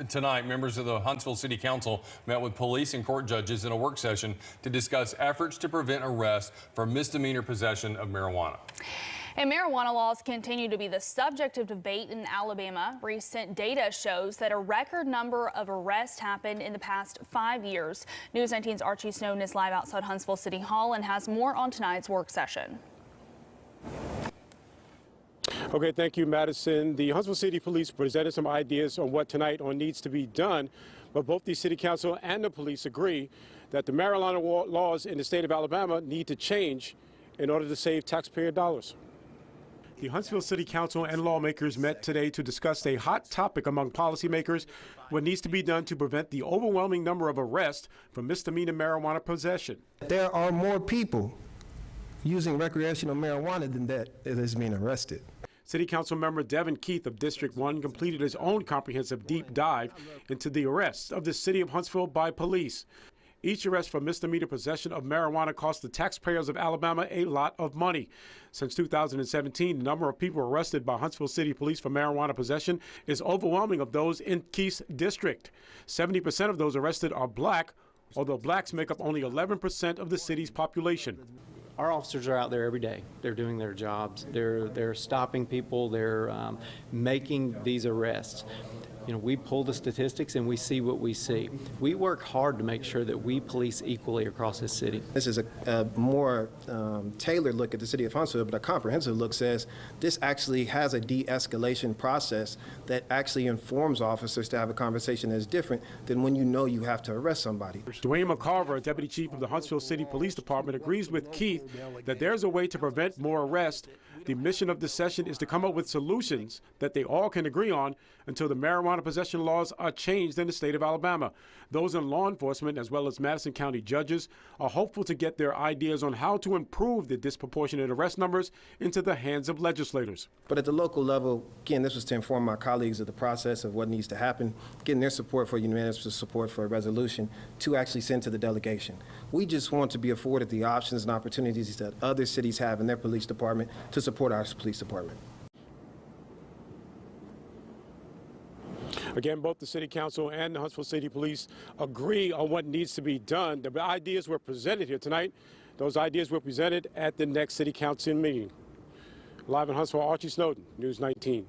Tonight, members of the Huntsville City Council met with police and court judges in a work session to discuss efforts to prevent arrest for misdemeanor possession of marijuana. And marijuana laws continue to be the subject of debate in Alabama. Recent data shows that a record number of arrests happened in the past 5 years. News 19's Archie Snowden is live outside Huntsville City Hall and has more on tonight's work session. Okay, thank you, Madison. The Huntsville City Police presented some ideas on what tonight needs to be done, but both the City Council and the police agree that the marijuana laws in the state of Alabama need to change in order to save taxpayer dollars. The Huntsville City Council and lawmakers met today to discuss a hot topic among policymakers: what needs to be done to prevent the overwhelming number of arrests for misdemeanor marijuana possession. There are more people using recreational marijuana than that is being arrested. City Council member Devin Keith of District 1 completed his own comprehensive deep dive into the arrests of the city of Huntsville by police. Each arrest for misdemeanor possession of marijuana cost the taxpayers of Alabama a lot of money. Since 2017, the number of people arrested by Huntsville City Police for marijuana possession is overwhelming of those in Keith's district. 70% of those arrested are black, although blacks make up only 11% of the city's population. Our officers are out there every day. They're doing their jobs. They're stopping people. They're making these arrests. You know, we pull the statistics and we see what we see. We work hard to make sure that we police equally across this city. This is a more tailored look at the city of Huntsville, but a comprehensive look says this actually has a de-escalation process that actually informs officers to have a conversation that's different than when you know you have to arrest somebody. Dwayne McCarver, Deputy Chief of the Huntsville City Police Department, agrees with Keith that there's a way to prevent more arrests. The mission of this session is to come up with solutions that they all can agree on until the marijuana possession laws are changed in the state of Alabama. Those in law enforcement, as well as Madison County judges, are hopeful to get their ideas on how to improve the disproportionate arrest numbers into the hands of legislators. But at the local level, again, this was to inform my colleagues of the process of what needs to happen, getting their support for unanimous support for a resolution to actually send to the delegation. We just want to be afforded the options and opportunities that other cities have in their police department to support our police department. Again, both the City Council and the Huntsville City Police agree on what needs to be done. The ideas were presented here tonight. Those ideas were presented at the next City Council meeting. Live in Huntsville, Archie Snowden, News 19.